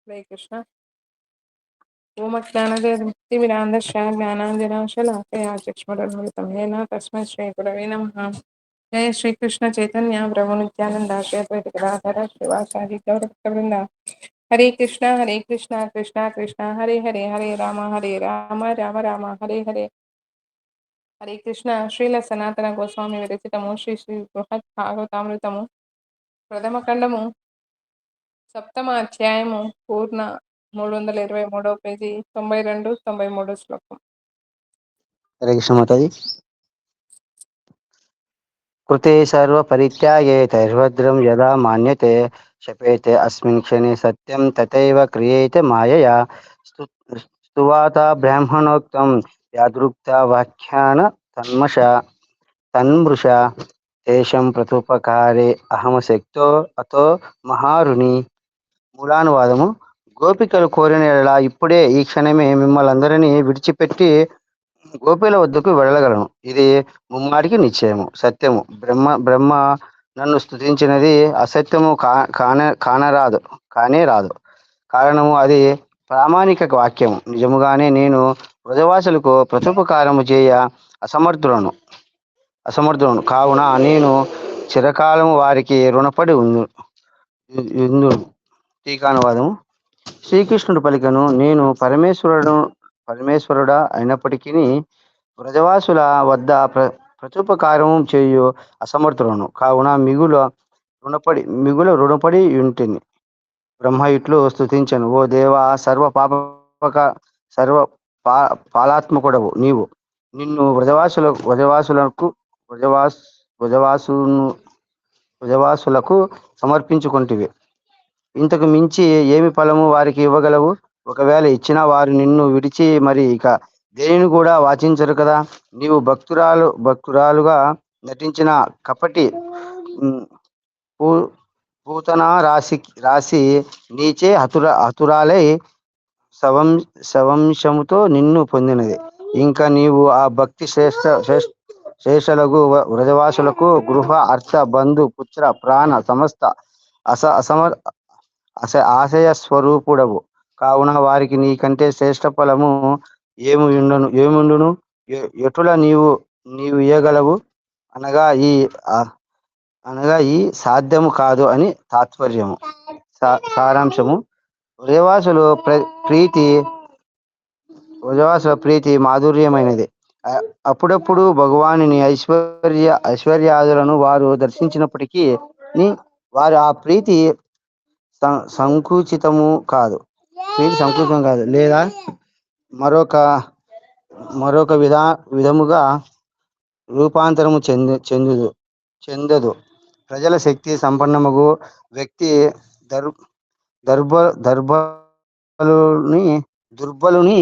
हरे कृष्ण। ओमज्ञानतिमिरान्धस्य ज्ञानाञ्जनशलाकया चक्षुरुन्मिलितं येन तस्मै श्रीगुरवे नमः। जय श्री कृष्ण चैतन्य प्रभु नित्यानंद श्री अद्वैत गदाधर श्रीवासादि गौरभक्तवृंद। हरे कृष्णा कृष्णा कृष्णा हरे हरे हरे राम राम राम हरे हरे। हरे कृष्ण। श्रील सनातन गोस्वामी विरचितमु श्री श्री बृहत् भागवतामृतमु ప్రథమ ఖండము సప్తమ అధ్యాయము పూర్ణ 323వ పేజీ 92 93 శ్లోకం. हरे कृष्ण माताजी। कृते सर्वपरित्यागे तैर्भद्रं यदा मान्यते शपेते अस्मिन् क्षणे सत्यं तथैव क्रियेते मायया स्तुवाता ब्राह्मणोक्तं यादृक्ता व्याख्यान तन्मृषा तेषं प्रत्युपकारे अहमशक्तो अतो మహారుణి. మూలానువాదము. గోపికలు కోరిన యెడల ఇప్పుడే ఈ క్షణమే మిమ్మల్ని అందరినీ విడిచిపెట్టి గోపిల వద్దకు వెళ్ళగలను. ఇది ముమ్మాటికి నిశ్చయము, సత్యము. బ్రహ్మ నన్ను స్తుతించినది అసత్యము కానే రాదు. కారణము అది ప్రామాణిక వాక్యము. నిజముగానే నేను వ్రజవాసులకు ప్రత్యుపకారము చేయ అసమర్థులను కావున నేను చిరకాలము వారికి రుణపడి ఉందు. టీకానువాదము. శ్రీకృష్ణుడు పలికను, నేను పరమేశ్వరుడా అయినప్పటికీ వ్రజవాసుల వద్ద ప్రత్యుపకారము చేయు అసమర్థులను కావున మిగుల రుణపడి ఉంటిని. బ్రహ్మ ఇట్లు స్తుతించను, ఓ దేవా, సర్వ పాలాత్మకుడవు నీవు. నిన్ను వ్రజవాసులకు సమర్పించుకొంటివి. ఇంతకు మించి ఏమి ఫలము వారికి ఇవ్వగలవు? ఒకవేళ ఇచ్చినా వారు నిన్ను విడిచి మరి ఇక దేనిని కూడా వాచించరు కదా. నీవు భక్తురాలుగా నటించిన కపటి పూతనా రాసి నీచే హతురాలై సవంశముతో నిన్ను పొందినది. ఇంకా నీవు ఆ భక్తి శ్రేష్టలకు వ్రజవాసులకు గృహ అర్థ బంధు పుత్ర ప్రాణ సమస్త ఆశయ స్వరూపుడవు కావున వారికి నీకంటే శ్రేష్ట ఫలము ఏముండును? ఎటుల నీవు ఇయ్యగలవు అనగా ఈ సాధ్యము కాదు అని తాత్పర్యము. సారాంశము. వ్రజవాసుల ప్రీతి మాధుర్యమైనది. అప్పుడప్పుడు భగవానుని ఐశ్వర్యాదులను వారు దర్శించినప్పటికీ వారు ఆ ప్రీతి సంకుచితం కాదు, లేదా మరొక విధముగా రూపాంతరము చెందదు. ప్రజల శక్తి సంపన్నమగు వ్యక్తి దుర్బలుని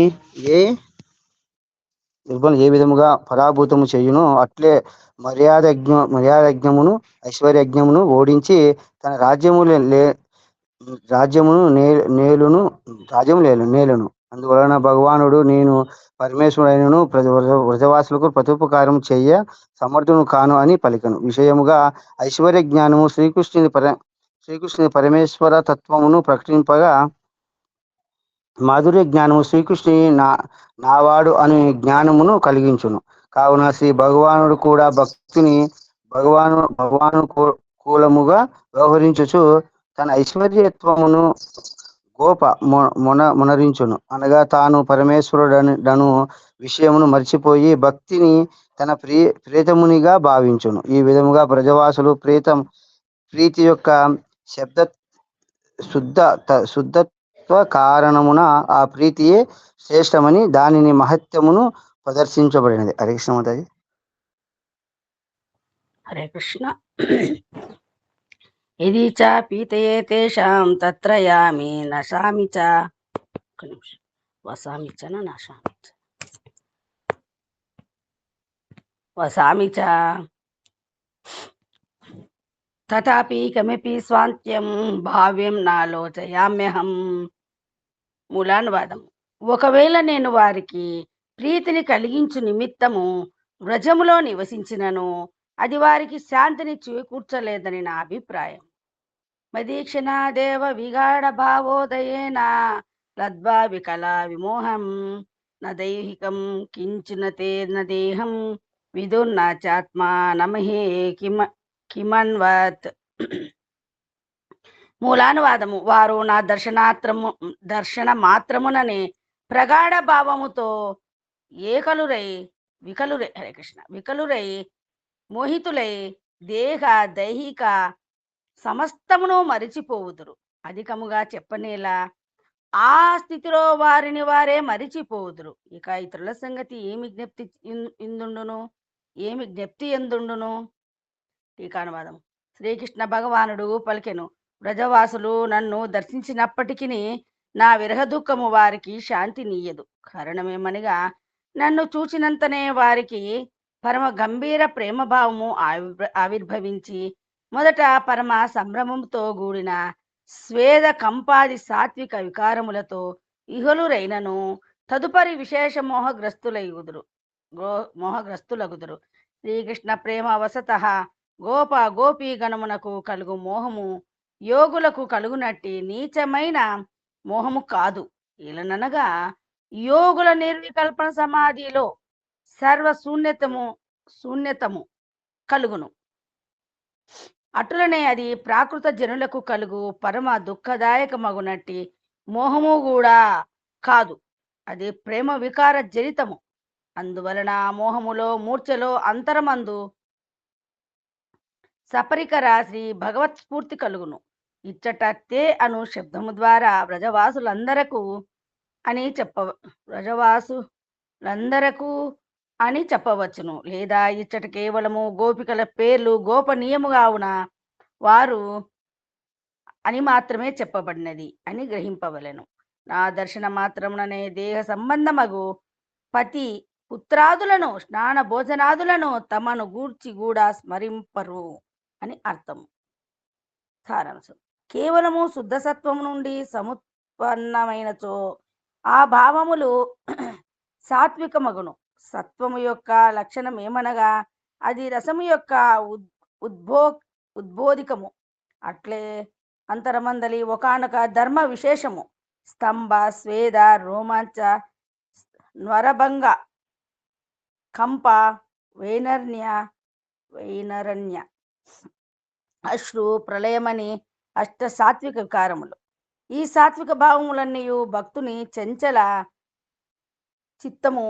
ఏ విధముగా పరాభూతము చేయునో అట్లే మర్యాదజ్ఞమును ఐశ్వర్యజ్ఞమును ఓడించి తన రాజ్యమును నేలును. అందువలన భగవానుడు, నేను పరమేశ్వరుడైనను వ్రజవాసులకు ప్రత్యుపకారం చెయ్య సమర్థును కాను అని పలికను. విషయముగా ఐశ్వర్య జ్ఞానము శ్రీకృష్ణుని పరమేశ్వర తత్వమును ప్రకటింపగా, మాధుర్య జ్ఞానము శ్రీకృష్ణుని నావాడు అనే జ్ఞానమును కలిగించును. కావున శ్రీ భగవానుడు కూడా భక్తుని భగవాను కూలముగా వ్యవహరించుచు తన ఐశ్వర్యత్వమును మొనరించును. అనగా తాను పరమేశ్వరుడను విషయమును మర్చిపోయి భక్తిని తన ప్రీతమునిగా భావించును. ఈ విధముగా బ్రజవాసులు ప్రీతి యొక్క శుద్ధత్వ కారణమున ఆ ప్రీతియే శ్రేష్టమని దానిని మహత్యమును ప్రదర్శించబడినది. హరే కృష్ణ మాతాజీ. హరే కృష్ణ. ఇది చ పీతయే తేషాం తత్ర యామి నశామి చ వసామి చ తథాపి కమపి స్వాంత్యం భావ్యం నాలోచయామ్యహం. మూలానువాదం. ఒకవేళ నేను వారికి ప్రీతిని కలిగించు నిమిత్తము వ్రజములో నివసించినను అది వారికి శాంతిని చేకూర్చలేదని నా అభిప్రాయం. మదీక్షణాదేవ విగాఢ భావోదయేన లద్వా వికలా విమోహం న దైహికం కించున తే న దేహం విదుర్న చాత్మా నమహే కిమన్వత్. మూలానువాదము. వారు నా దర్శన మాత్రముననే ప్రగాఢ భావముతో హరే కృష్ణ వికలురై మోహితులై దేహ దైహిక సమస్తమును మరిచిపోవుదురు. అధికముగా చెప్పనేలా ఆ స్థితిలో వారిని వారే మరిచిపోవుదురు. ఇక ఇతరుల సంగతి ఏమి జ్ఞప్తి ఎందుండును. టీకానువాదం. శ్రీకృష్ణ భగవానుడు పలికెను, బ్రజవాసులు నన్ను దర్శించినప్పటికీ నా విరహ దుఃఖము వారికి శాంతి నీయదు. కారణమేమనగా నన్ను చూచినంతనే వారికి పరమ గంభీర ప్రేమభావము ఆవిర్భవించి మొదట పరమ సంభ్రమంతో కూడిన స్వేద కంపాది సాత్విక వికారములతో ఇహలురైనను తదుపరి విశేష మోహగ్రస్తులగుదురు. శ్రీకృష్ణ ప్రేమ వసత గోప గోపీ గణమునకు కలుగు మోహము యోగులకు కలుగునట్టి నీచమైన మోహము కాదు. ఇలననగా యోగుల నిర్వికల్పన సమాధిలో సర్వ శూన్యతము కలుగును. అటులనే అది ప్రాకృత జనులకు కలుగు పరమ దుఃఖదాయకమగునట్టి మోహము కూడా కాదు. అది ప్రేమ వికార జనితము. అందువలన మోహములో మూర్ఛలో అంతరమందు సపరికర శ్రీ భగవత్ స్ఫూర్తి కలుగును. ఇచ్చట తే అను శబ్దము ద్వారా బ్రజవాసులందరకు అని చెప్పవచ్చును. లేదా ఇచ్చట కేవలము గోపికల పేర్లు గోపనీయముగావున వారు అని మాత్రమే చెప్పబడినది అని గ్రహింపవలెను. నా దర్శన మాత్రముననే దేహ సంబంధమగు పతి పుత్రాదులను స్నాన భోజనాదులను తమను గూర్చి కూడా స్మరింపరు అని అర్థం. సారాంశం. కేవలము శుద్ధ సత్వము నుండి సముత్పన్నమైనచో ఆ భావములు సాత్వికమగును. సత్వము యొక్క లక్షణం ఏమనగా అది రసము యొక్క ఉద్బోధికము. అట్లే అంతరమందలి ఒకానొక ధర్మ విశేషము స్తంభ స్వేద రోమాంచ న్వరభంగ కంప వైనరణ్య అశ్రు ప్రళయమని అష్ట సాత్విక వికారములు. ఈ సాత్విక భావములన్నీ భక్తుని చంచల చిత్తము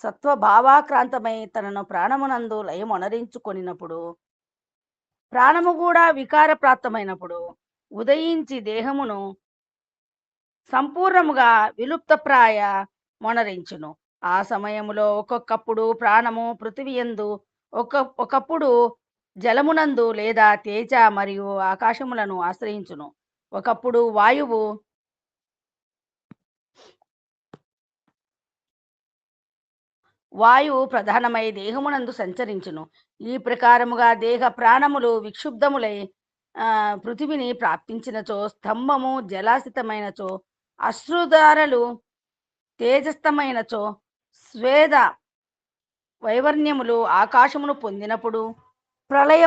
సత్వభావాక్రాంతమై తనను ప్రాణమునందు లయమొనరించుకొనినప్పుడు, ప్రాణము కూడా వికార ప్రాప్తమైనప్పుడు ఉదయించి దేహమును సంపూర్ణముగా విలుప్తప్రాయ మొనరించును. ఆ సమయములో ఒక్కొక్కప్పుడు ప్రాణము పృథివియందు, ఒకప్పుడు జలమునందు లేదా తేజ మరియు ఆకాశములను ఆశ్రయించును. ఒకప్పుడు వాయువు ప్రధానమై దేహమునందు సంచరించును. ఈ ప్రకారముగా దేహ ప్రాణములు విక్షుబ్ధములై పృథివిని ప్రాప్తించినచో, స్తంభము జలాసితమైనచో, అశ్రుధారలు తేజస్థమైనచో, స్వేద వైవర్ణ్యములు ఆకాశమును పొందినప్పుడు ప్రళయ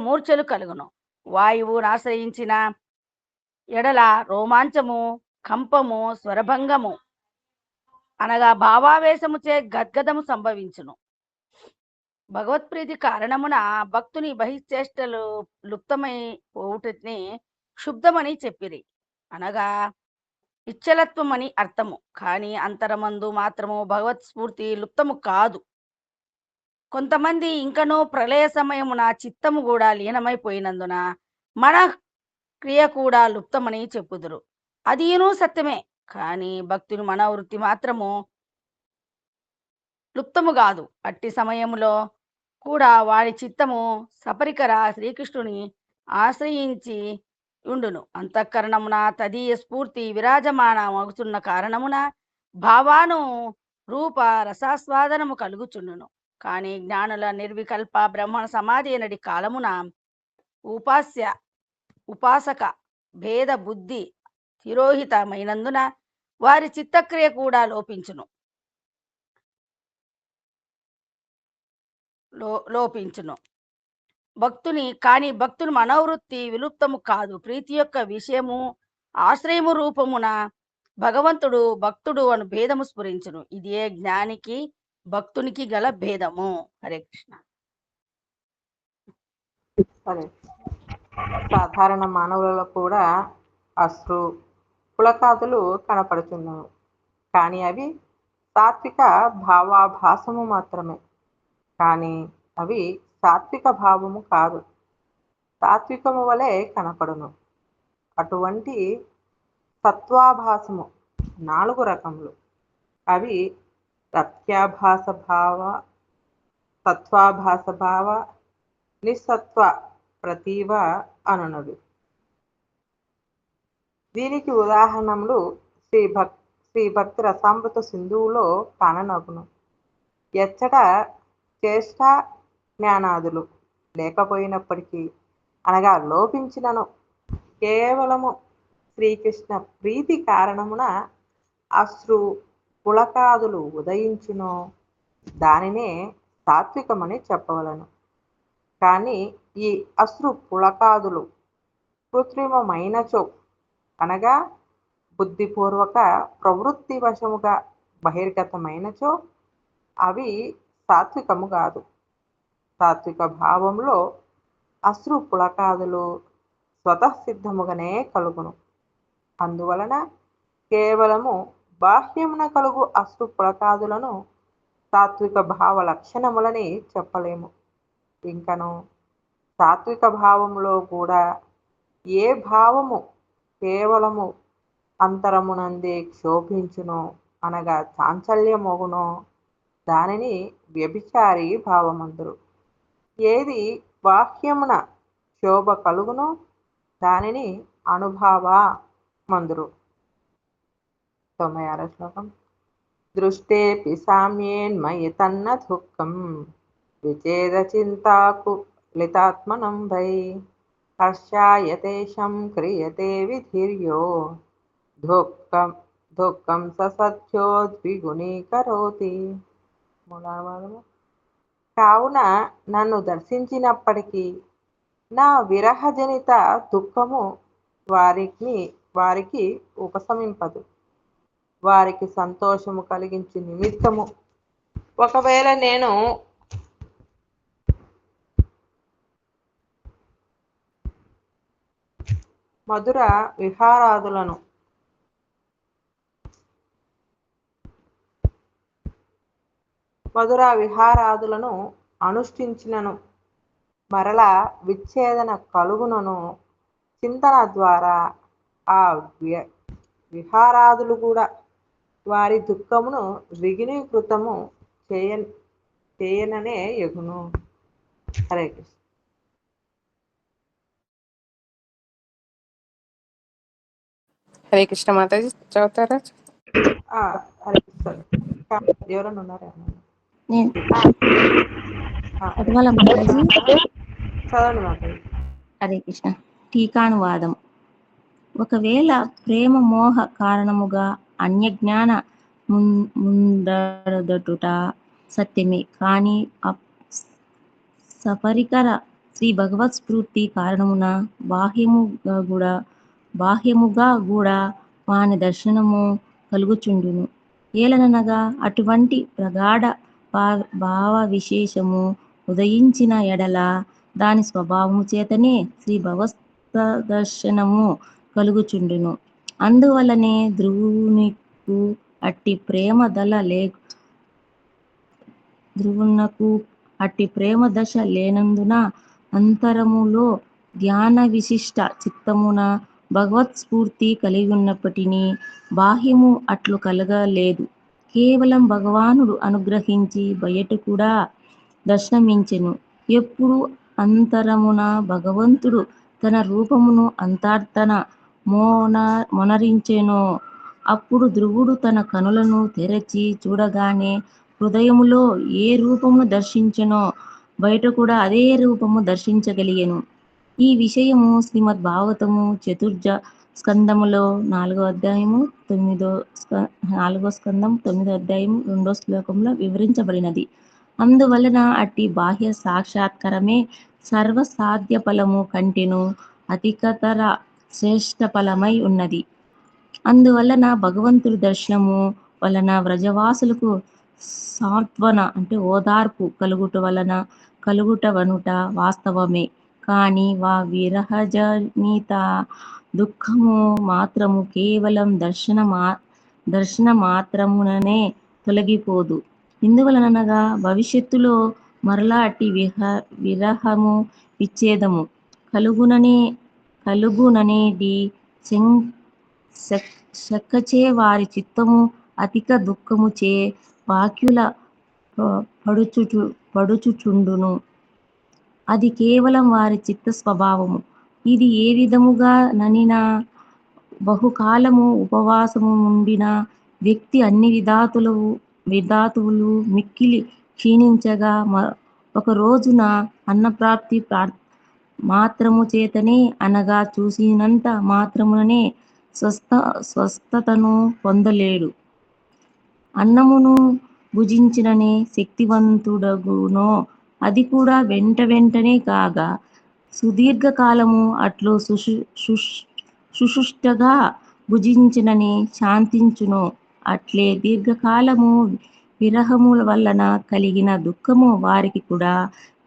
మూర్ఛలు కలుగును. వాయువును ఆశ్రయించిన ఎడల రోమాంచము, కంపము, స్వరభంగము అనగా భావావేశముచే గద్గదము సంభవించును. భగవత్ప్రీతి కారణమున భక్తుని బహిశ్చేష్టలు లుప్తమై పోవుటని క్షుబ్ధమని చెప్పిరి, అనగా ఇచ్చలత్వం అని అర్థము. కానీ అంతరమందు మాత్రము భగవత్ స్ఫూర్తి లుప్తము కాదు. కొంతమంది ఇంకనూ ప్రళయ సమయమున చిత్తము కూడా లీనమైపోయినందున మన క్రియ కూడా లుప్తమని చెప్పుదురు. అదిను సత్యమే. కానీ భక్తుని మనోవృత్తి మాత్రము లుప్తము కాదు. అట్టి సమయములో కూడా వాడి చిత్తము సపరికర శ్రీకృష్ణుని ఆశ్రయించి ఉండును. అంతఃకరణమున తదీయ స్ఫూర్తి విరాజమానమగుతున్న కారణమున భావాను రూప రసాస్వాదనము కలుగుచుండును. కానీ జ్ఞానుల నిర్వికల్ప బ్రహ్మణ సమాధి అనడి కాలమున ఉపాసక భేద బుద్ధి తిరోహితమైనందున వారి చిత్తక్రియ కూడా లోపించును. భక్తుని మనోవృత్తి విలుప్తము కాదు. ప్రీతి యొక్క విషయము ఆశ్రయము రూపమున భగవంతుడు భక్తుడు అను భేదము స్ఫురించును. ఇదే జ్ఞానికి భక్తునికి గల భేదము. హరే కృష్ణ. సరే, సాధారణ మానవులలో కూడా అశ్రు పులకాదులు కనపడుతున్నాయి, కానీ అవి సాత్విక భావాభాసము మాత్రమే. కానీ అవి సాత్విక భావము కాదు, సాత్వికము వలె కనపడును. అటువంటి సత్వాభాసము 4 రకములు. అవి సత్యాభాస భావ, సత్వాభాస భావ, నిస్సత్వ ప్రతీవ అనునవి. దీనికి ఉదాహరణలు శ్రీ భక్తి రసామృత సింధువులో కాననగును. ఎచ్చట చేష్ట జ్ఞానాదులు లేకపోయినప్పటికీ, అనగా లోపించినను, కేవలము శ్రీకృష్ణ ప్రీతి కారణమున అశ్రు పులకాదులు ఉదయించునో దానినే సాత్వికమని చెప్పవలను. కానీ ఈ అశ్రు పులకాదులు కృత్రిమమైనచో, అనగా బుద్ధిపూర్వక ప్రవృత్తి వశముగా బహిర్గతమైనచో, అవి సాత్వికము కాదు. సాత్విక భావంలో అశ్రు పులకాదులు స్వతఃసిద్ధముగానే కలుగును. అందువలన కేవలము బాహ్యమున కలుగు అశ్రు పులకాదులను సాత్విక భావ లక్షణములని చెప్పలేము. ఇంకను సాత్విక భావములో కూడా ఏ భావము కేవలము అంతరమునందే క్షోభించునో, అనగా చాంచల్యమోగునో దానిని వ్యభిచారి భావమందురు. ఏది బాహ్యమున శోభ కలుగునో దానిని అనుభవ మందురు. 96వ శ్లోకం. దృష్టేపి సామ్యేన్మయి తన్న దుఃఖం విచేద చింతాకు లితాత్మనం వై హర్షాయతేషం క్రియతే విధిర్యో దుఃఖం ససత్యో ద్విగుణీకరోతి. మూలావాదము. కావున నన్ను దర్శించినప్పటికీ నా విరహజనిత దుఃఖము వారికి ఉపశమింపదు. వారికి సంతోషము కలిగించు నిమిత్తము ఒకవేళ నేను మధుర విహారాదులను అనుష్ఠించినను, మరలా విచ్ఛేదన కలుగునను చింతన ద్వారా ఆ విహారాదులు కూడా వారి దుఃఖమును ద్విగుణీకృతము చేయననే యగును. హరే కృష్ణ. హరే కృష్ణ మాతాజీ చదువుతారా? హరే కృష్ణ. ఎవరన్నా ఉన్నారా? చదవండి మాతాజీ. హరే కృష్ణ. టీకానువాదం. ఒకవేళ ప్రేమ మోహ కారణముగా అన్యజ్ఞాన ముందడుట సత్యమే, కానీ సపరికర శ్రీ భగవత్ స్ఫూర్తి కారణమున బాహ్యముగా కూడా వాని దర్శనము కలుగుచుండును. ఏలననగా అటువంటి ప్రగాఢ భావ విశేషము ఉదయించిన ఎడల దాని స్వభావము చేతనే శ్రీ భగవత్ దర్శనము కలుగుచుండును. అందువలనే ధ్రువునకు అట్టి ప్రేమ దశ లేనందున అంతరములో ధ్యాన విశిష్ట చిత్తమున భగవత్ స్ఫూర్తి కలిగి ఉన్నప్పటినీ బాహ్యము అట్లు కలగలేదు. కేవలం భగవానుడు అనుగ్రహించి బయట కూడా దర్శనమించెను. ఎప్పుడు అంతరమున భగవంతుడు తన రూపమును అంతర్తన మొనరించెనో అప్పుడు ధ్రువుడు తన కనులను తెరచి చూడగానే హృదయములో ఏ రూపమును దర్శించెనో బయట కూడా అదే రూపము దర్శించగలిగెను. ఈ విషయము శ్రీమద్ భాగవతము చతుర్థ స్కందములో 4వ అధ్యాయము 9వ స్కందం 9వ అధ్యాయము 2వ శ్లోకంలో వివరించబడినది. అందువలన అట్టి బాహ్య సాక్షాత్కారమే సర్వసాధ్య ఫలము కంటెను అధికతర శ్రేష్ఠ ఫలమై ఉన్నది. అందువలన భగవంతుడి దర్శనము వలన వ్రజవాసులకు సాంత్వన అంటే ఓదార్పు కలుగుట వనుట వాస్తవమే. కానీ విరహజనిత దుఃఖము మాత్రము కేవలం దర్శన మాత్రముననే తొలగిపోదు. ఎందువలనగా భవిష్యత్తులో మరలా అట్టి విరహము విచ్ఛేదము కలుగుననేది శక్కచే వారి చిత్తము అధిక దుఃఖముచే వాక్యుల పడుచుచుండును. అది కేవలం వారి చిత్త స్వభావము. ఇది ఏ విధముగా ననిన బహుకాలము ఉపవాసము ఉండిన వ్యక్తి అన్ని విధాతువులు మిక్కిలి క్షీణించగా ఒక రోజున అన్నప్రాప్తి మాత్రము చేతనే అనగా చూసినంత మాత్రముననే స్వస్థతను పొందలేడు. అన్నమును భుజించిననే శక్తివంతుడగునో అది కూడా వెంటనే కాగా సుదీర్ఘకాలము అట్లు సుషుష్టగా భుజించిననే శాంతించునో అట్లే దీర్ఘకాలము విరహము వలన కలిగిన దుఃఖము వారికి కూడా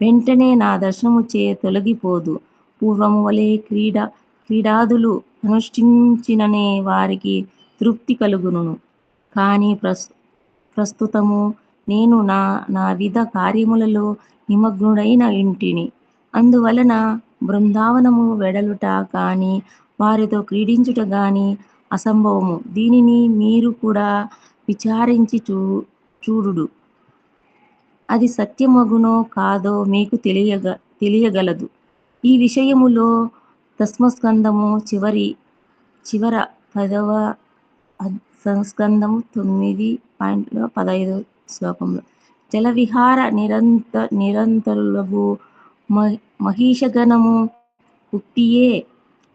వెంటనే నా దర్శనముచే తొలగిపోదు. పూర్వము వలె క్రీడాదులు అనుష్ఠించిననే వారికి తృప్తి కలుగును. కానీ ప్రస్తుతము నేను నా విధ కార్యములలో నిమగ్నుడైన ఇంటిని. అందువలన బృందావనము వెడలుట గాని వారితో క్రీడించుట గాని అసంభవము. దీనిని మీరు కూడా విచారించి చూడుడు. అది సత్యమగునో కాదో మీకు తెలియగలదు. ఈ విషయములో దశమస్కందము చివర 10వ స్కందము 9.15 శ్లోకంలో జలవిహార నిరంతరులగు మహిషగణము ఉక్తియే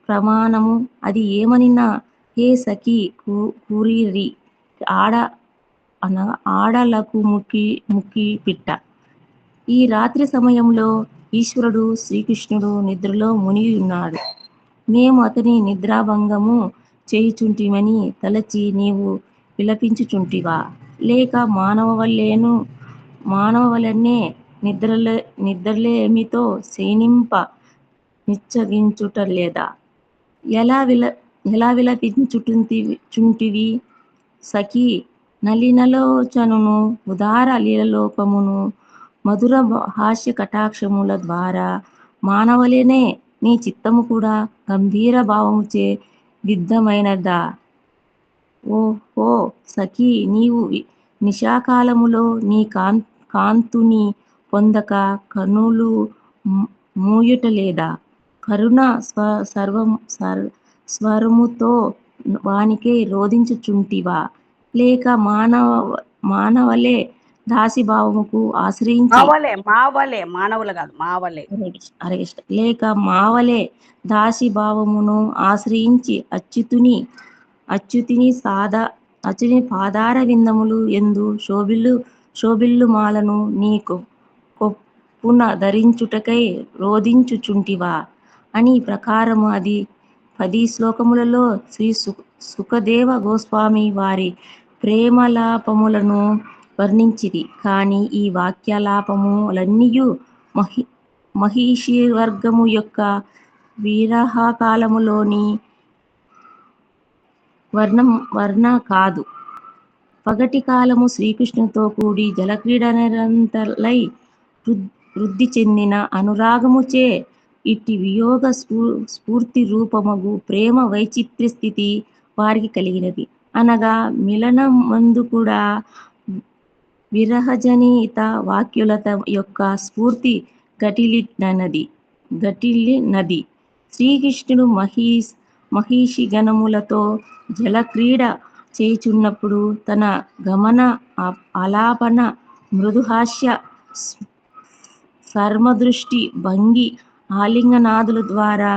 ప్రమాణము. అది ఏమనినా హే సఖి కూరిరి ఆడలకు ముక్కి పిట్ట. ఈ రాత్రి సమయంలో ఈశ్వరుడు శ్రీకృష్ణుడు నిద్రలో మునిగి ఉన్నాడు. మేము అతని నిద్రాభంగము చేయుచుంటిమని తలచి నీవు విలపించుచుంటివా? లేక మానవ వలెనే నిద్రలేమితో శయనింప నిశ్చగించుట లేదా? ఎలా విలపించుచుంటివి సఖీ? నలినలోచనును ఉదార లీలలోపమును మధుర హాస్య కటాక్షముల ద్వారా మానవలేనే నీ చిత్తము కూడా గంభీర భావముచే విద్ధమైనదా? ఓ సఖీ, నీవు నిశాకాలములో నీ కాంతుని పొందక కనులు మూయుట లేదా? కరుణ స్వరముతో వానికై రోధించుచుంటివా? లేక మానవలే దాసిభావముకు ఆశ్రయించి మానవులు కాదు మావలే లేక మావలే దాసిభావమును ఆశ్రయించి అచ్యుతిని పాదార విందములు ఎందు శోభిల్లు మాలను నీ కొప్పున ధరించుటకై రోధించుచుంటివా అని ప్రకారము అది 10 శ్లోకములలో శ్రీ సుఖదేవ గోస్వామి వారి ప్రేమలాపములను వర్ణించిరి. కానీ ఈ వాక్యాలాపములన్నీయు మహిషివర్గము యొక్క విరహకాలములోని వర్ణ కాదు. పగటి కాలము శ్రీకృష్ణుతో కూడి జలక్రీడ నిరంతరై వృద్ధి చెందిన అనురాగముచే ఇట్టి వియోగ స్ఫూర్తి రూపమగు ప్రేమ వైచిత్ర్య స్థితి వారికి కలిగినది. అనగా మిలనమందు కూడా విరహజనిత వాక్యులత యొక్క స్ఫూర్తి గటిల్లినది. శ్రీకృష్ణుడు మహిషి గణములతో జలక్రీడ చేయుచున్నప్పుడు తన గమన ఆలాపన మృదుహాస్య సర్మదృష్టి భంగి ఆలింగనాదుల ద్వారా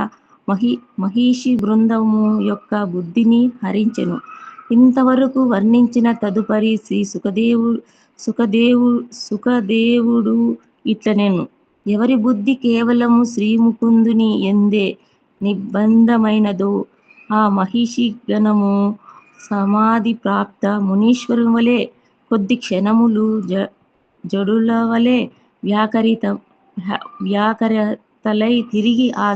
మహిషి బృందము యొక్క బుద్ధిని హరించెను. ఇంతవరకు వర్ణించిన తదుపరి శ్రీ సుఖదేవుడు ఇట్లనెను. ఎవరి బుద్ధి కేవలము శ్రీముకుందుని ఎందే నిబంధమైనదో ఆ మహిషి గణము సమాధి ప్రాప్త మునీశ్వరుల వలె కొద్ది క్షణములు జడుల వలె వ్యాకరతలై తిరిగి ఆ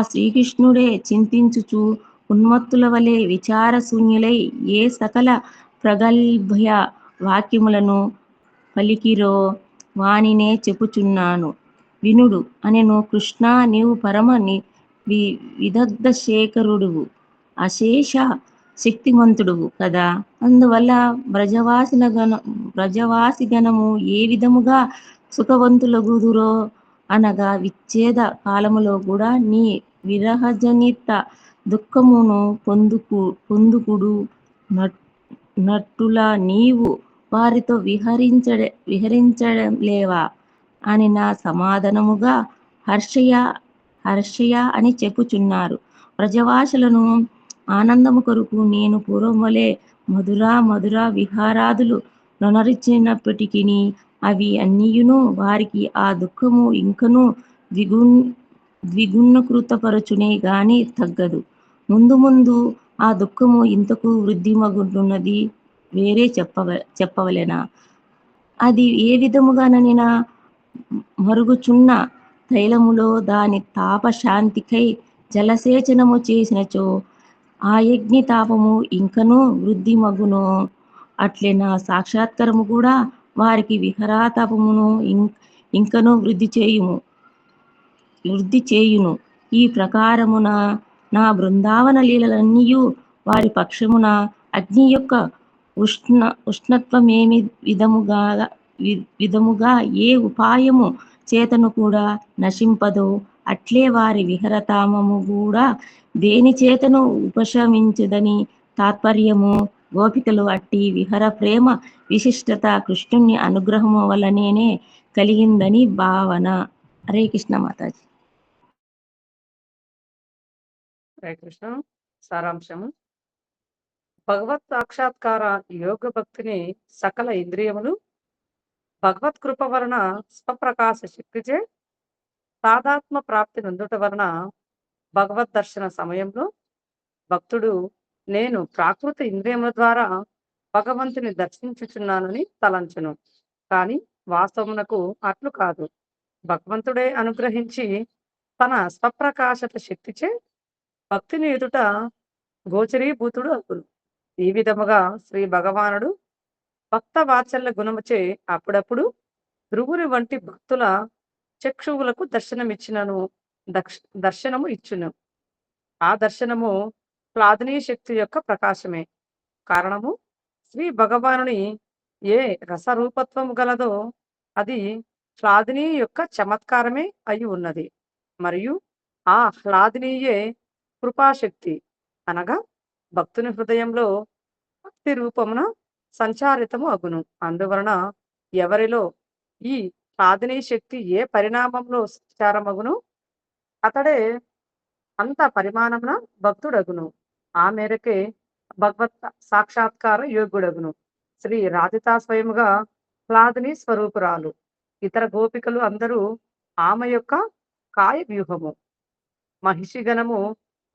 శ్రీకృష్ణుడే చింతించుచు ఉన్మత్తుల వలె విచారశూన్యులై ఏ సకల ప్రగల్భ్య వాక్యములను పలికిరో వానినే చెప్పుచున్నాను వినుడు అనెను. కృష్ణ, నీవు పరమ విదగ్ధ శేఖరుడువు, అశేష శక్తిమంతుడువు కదా. అందువల్ల బ్రజవాసి గణము ఏ విధముగా సుఖవంతులగుదురో అనగా విచ్ఛేద కాలములో కూడా నీ విరహజనిత దుఃఖమును పొందుకుడు నట్టులా నీవు వారితో విహరించలేవా అని నా సమాధానముగా హర్షయ అని చెప్పుచున్నారు. బ్రజవాసులను ఆనందము కొరకు నేను పూర్వం వలె మధుర విహారాదులు నొనరించినప్పటికీ అవి అన్నియును వారికి ఆ దుఃఖము ఇంకను ద్విగుణకృతపరచునే గాని తగ్గదు. ముందు ఆ దుఃఖము ఇంతకు వృద్ధిమగుతున్నది వేరే చెప్పవలెనా? అది ఏ విధముగానైనా మరుగుచున్న తైలములో దాని తాప శాంతికై జలసేచనము చేసినచో ఆ యజ్ఞి తాపము ఇంకనూ వృద్ధి మగునో అట్లే సాక్షాత్కారము కూడా వారికి విహరాతాపమును ఇంకనూ వృద్ధి చేయును. ఈ ప్రకారమున నా బృందావన లీలలన్నీయు వారి పక్షమున అగ్ని యొక్క ఉష్ణత్వమేమి విధముగా ఏ ఉపాయము చేతను కూడా నశింపదో అట్లే వారి విహరతామము కూడా దేని చేతను ఉపశమించదని తాత్పర్యము. గోపికలు అట్టి విహర ప్రేమ విశిష్టత కృష్ణుని అనుగ్రహము వలననే కలిగిందని భావన. హరే కృష్ణ మాతాజీ. హరే కృష్ణ. సారాంశము: భగవత్ సాక్షాత్కార యోగ భక్తిని సకల ఇంద్రియములు భగవత్ కృప వలన స్వప్రకాశ శక్తిచే సాదాత్మ ప్రాప్తి నందుట వలన భగవద్ దర్శన సమయంలో భక్తుడు నేను ప్రాకృత ఇంద్రియముల ద్వారా భగవంతుని దర్శించుచున్నానని తలంచును. కానీ వాస్తవమునకు అట్లు కాదు. భగవంతుడే అనుగ్రహించి తన స్వప్రకాశత శక్తిచే భక్తిని ఎదుట గోచరీభూతుడు అగును. ఈ విధముగా శ్రీ భగవానుడు భక్త వాత్సల్య గుణముచే అప్పుడప్పుడు ధ్రువుని వంటి భక్తుల చక్షువులకు దర్శనము ఇచ్చును. ఆ దర్శనము ప్లాదినీ శక్తి యొక్క ప్రకాశమే. కారణము శ్రీ భగవానుని ఏ రసరూపత్వము గలదో అది హ్లాదిని యొక్క చమత్కారమే అయి ఉన్నది. మరియు ఆ హ్లాదినియే కృపాశక్తి అనగా భక్తుని హృదయంలో భక్తి రూపమున సంచారితము అగును. అందువలన ఎవరిలో ఈ హ్లాదిని శక్తి ఏ పరిణామంలో సంచారమగును అతడే అంత పరిమాణమున భక్తుడగును. ఆ మేరకే భగవత్ సాక్షాత్కార యోగుడగును. శ్రీ రాధితా స్వయముగా హ్లాదిని స్వరూపురాలు. ఇతర గోపికలు అందరూ ఆమె యొక్క కాయ వ్యూహము. మహిషి గణము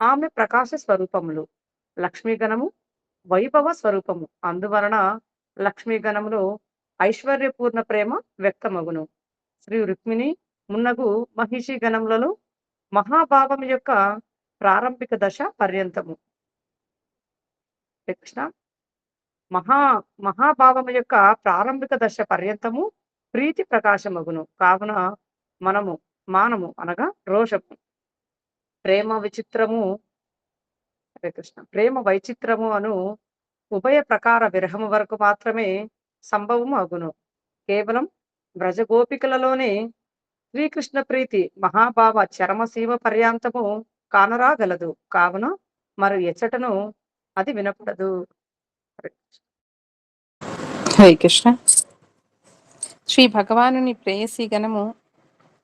ఆమె ప్రకాశ స్వరూపములు. లక్ష్మీ గణము వైభవ స్వరూపము. అందువలన లక్ష్మీ గణములో ఐశ్వర్యపూర్ణ ప్రేమ వ్యక్తమగును. శ్రీ రుక్మిణి మున్నగు మహిషి గణములలో మహాభావం యొక్క ప్రారంభిక దశ పర్యంతము కృష్ణ మహాభావము యొక్క ప్రారంభిక దశ పర్యంతము ప్రీతి ప్రకాశమగును. కావున మానము అనగా రోషము, ప్రేమ వైచిత్రము అను ఉభయ ప్రకార విరహము వరకు మాత్రమే సంభవము అగును. కేవలం వ్రజగోపికలలోనే శ్రీకృష్ణ ప్రీతి మహాభావ చరమసీమ పర్యాంతము కానరాగలదు. కావున మరి ఎచ్చటను అది వినపడదు. హరే కృష్ణ. శ్రీ భగవానుని ప్రేయసీ గణము,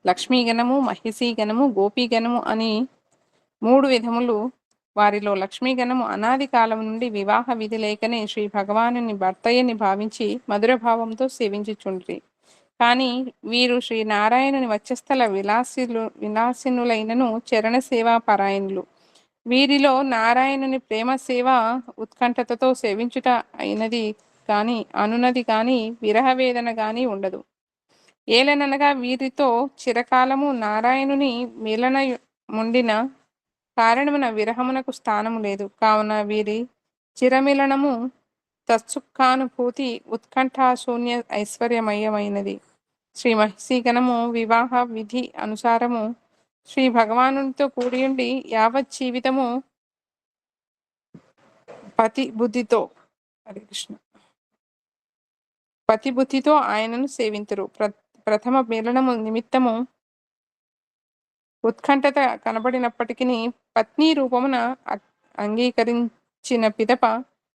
లక్ష్మీ గణము, మహిషీ గణము, గోపీ గణము అని 3 విధములు. వారిలో లక్ష్మీ గణము అనాది కాలం నుండి వివాహ విధి లేకనే శ్రీ భగవానుని భర్తయ్యని భావించి మధుర భావంతో సేవించుచుండ్రి. కానీ వీరు శ్రీనారాయణుని వక్షస్థల విలాసినులైనను చరణ సేవా పరాయణులు. వీరిలో నారాయణుని ప్రేమ సేవ ఉత్కంఠతతో సేవించుట అయినది కానీ అనునది కానీ విరహ వేదన కానీ ఉండదు. ఏలననగా వీరితో చిరకాలము నారాయణుని మిలన ముండిన కారణమున విరహమునకు స్థానము లేదు. కావున వీరి చిరమిలనము తత్సుఖానుభూతి ఉత్కంఠాశూన్య ఐశ్వర్యమయమైనది. శ్రీ మహిషీగణము వివాహ విధి అనుసారము శ్రీ భగవానునితో కూడియుండి యావత్ జీవితము పతి బుద్ధితో హరే కృష్ణ పతి బుద్ధితో ఆయనను సేవింతురు. ప్రథమ మిలనము నిమిత్తము ఉత్కంఠత కనబడినప్పటికీ పత్ని రూపమున అంగీకరించిన పిదప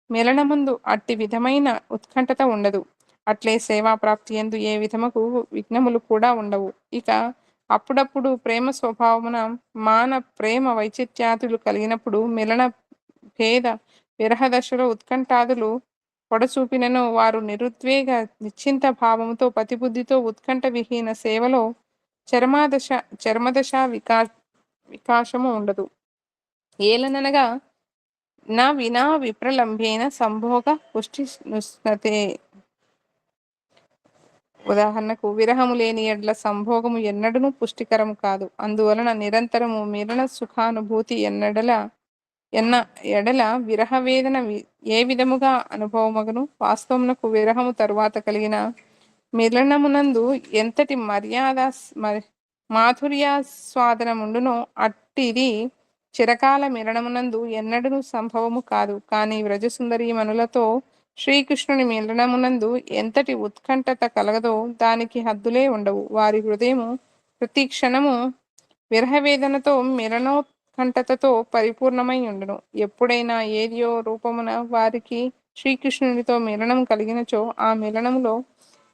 మిలనముందు అట్టి విధమైన ఉత్కంఠత ఉండదు. అట్లే సేవా ప్రాప్తి ఎందు ఏ విధముకు విఘ్నములు కూడా ఉండవు. ఇక అప్పుడప్పుడు ప్రేమ స్వభావమున మాన ప్రేమ వైచిత్యాదులు కలిగినప్పుడు మిలన భేద విరహ దశలో ఉత్కంఠాదులు పొడచూపినను వారు నిరుద్వేగ నిశ్చింత భావముతో పతిబుద్ధితో ఉత్కంఠ విహీన సేవలో చర్మదశ వికాసము ఉండదు. ఏలననగా నా వినా విప్రలంభేన సంభోగ పుష్టి నుస్నతే. ఉదాహరణకు విరహము లేని ఎడ్ల సంభోగము ఎన్నడను పుష్టికరము కాదు. అందువలన నిరంతరము మిలన సుఖానుభూతి ఎడల విరహ వేదన ఏ విధముగా అనుభవమగును. వాస్తవమునకు విరహము తరువాత కలిగిన మిలనమునందు ఎంతటి మాధుర్యాస్వాదనముండునో అట్టిది చిరకాల మిలనమునందు ఎన్నడను సంభవము కాదు. కానీ వ్రజసుందరీ మనులతో శ్రీకృష్ణుని మిలనమునందు ఎంతటి ఉత్కంఠత కలగదో దానికి హద్దులే ఉండవు. వారి హృదయము ప్రతి క్షణము విరహవేదనతో మిలనోత్కంఠతతో పరిపూర్ణమై ఉండును. ఎప్పుడైనా ఏదియో రూపమున వారికి శ్రీకృష్ణునితో మిలనం కలిగినచో ఆ మిలనములో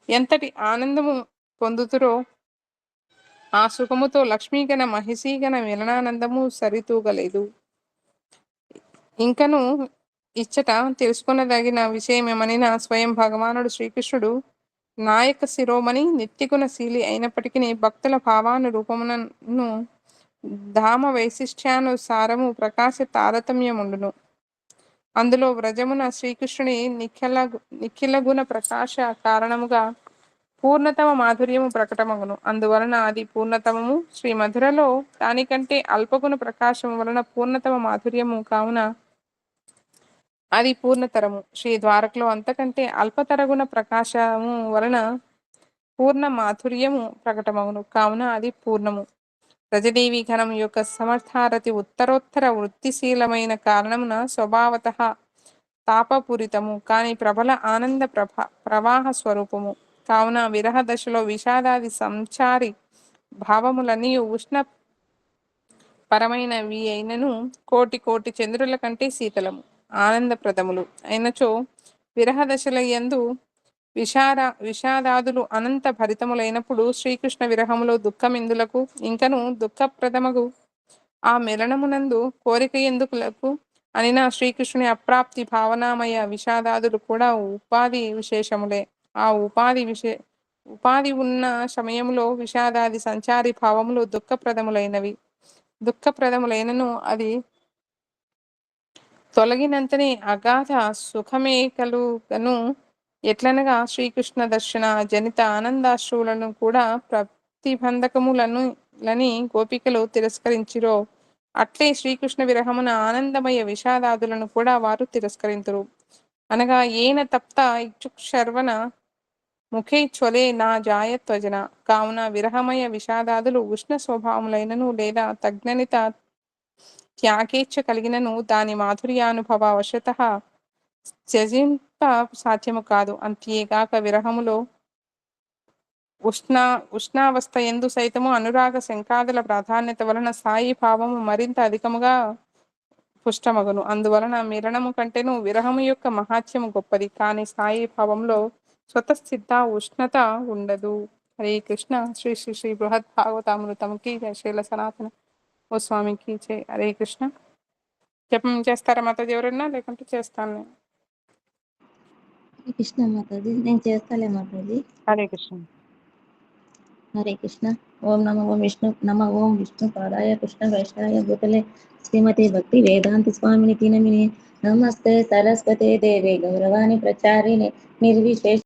ఎంతటి ఆనందము పొందుతురో ఆ సుఖముతో లక్ష్మీగణ మహిషీగణ మిలనానందము సరితూగలేదు. ఇంకను ఇచ్చట తెలుసుకొనదగిన విషయమేమనినా స్వయం భగవానుడు శ్రీకృష్ణుడు నాయక శిరోమణి నిత్యగుణశీలి అయినప్పటికీ భక్తుల భావానురూపమును ధామ వైశిష్ట్యానుసారము ప్రకాశ తారతమ్యముండును. అందులో వ్రజమున శ్రీకృష్ణుని నిఖిల గుణ ప్రకాశ కారణముగా పూర్ణతమ మాధుర్యము ప్రకటమగును. అందువలన అది పూర్ణతమము. శ్రీ మధురలో దానికంటే అల్పగుణ ప్రకాశము వలన పూర్ణతమ మాధుర్యము కావున అది పూర్ణతరము. శ్రీ ద్వారకలో అంతకంటే అల్పతరగుణ ప్రకాశము వలన పూర్ణ మాధుర్యము ప్రకటమగును కావున అది పూర్ణము. రజదేవి ఘనం యొక్క సమర్థారతి ఉత్తరోత్తర వృత్తిశీలమైన కారణమున స్వభావత తాపపూరితము కానీ ప్రబల ఆనంద ప్రవాహ స్వరూపము. కావున విరహ దశలో విషాదాది సంచారి భావములన్నీ ఉష్ణ పరమైనవి అయినను కోటి కోటి చంద్రుల కంటే శీతలము ఆనందప్రదములు అయినచో విరహ దశల యందు విషాదాదులు అనంత భరితములైనప్పుడు శ్రీకృష్ణ విరహములో దుఃఖమిందులకు ఇంకను దుఃఖప్రదమగు ఆ మిలనమునందు కోరిక ఎందుకులకు అనిన శ్రీకృష్ణుని అప్రాప్తి భావనామయ విషాదాదులు కూడా ఉపాధి విశేషములే. ఆ ఉపాధి ఉన్న సమయంలో విషాదాది సంచారి భావములు దుఃఖప్రదములైనను అది తొలగినంతనే అగాధ సుఖమే కలుగను. ఎట్లనగా శ్రీకృష్ణ దర్శన జనిత ఆనందాశ్రువులను కూడా ప్రతిబంధకములని గోపికలు తిరస్కరించిరో అట్లే శ్రీకృష్ణ విరహమున ఆనందమయ విషాదాదులను కూడా వారు తిరస్కరింతురు. అనగా ఏన తప్త ఇచ్చుక్షర్వణ ముఖే చ్వలే నా జాయత్వజన. కావున విరహమయ విషాదాదులు ఉష్ణ స్వభావములైనను లేదా తజ్ఞనిత త్యాగేచ్ఛ కలిగినను దాని మాధుర్యానుభవ వశత త్యజింప సాధ్యము కాదు. అంతేగాక విరహములో ఉష్ణావస్థ ఎందు సైతము అనురాగ శంకాదుల ప్రాధాన్యత వలన స్థాయి భావము మరింత అధికముగా పుష్టమగును. అందువలన మిలనము కంటేను విరహము యొక్క మహాత్యము గొప్పది. కానీ స్థాయి భావంలో స్వతసిద్ధ ఉష్ణత ఉండదు. హరే కృష్ణ. శ్రీ శ్రీ శ్రీ బృహత్ భాగవతామృతముకి జయ. శ్రీల సనాతన గోస్వామికి జయ. హరే కృష్ణ. జపం చేస్తారా మాతాజీ ఎవరన్నా? లేకుంటే చేస్తాను నేను. కృష్ణ మాతాజీ నేను చేస్తాలే మాతాజీ. హరే కృష్ణ. హరే కృష్ణ. ఓం ఓం విష్ణు పాదాయ కృష్ణ వైష్ణవాయ భూతలే శ్రీమతి భక్తి వేదాంత స్వామిని నమస్తే సరస్వతే దేవే గౌరవాణి ప్రచారిణే నిర్విశేష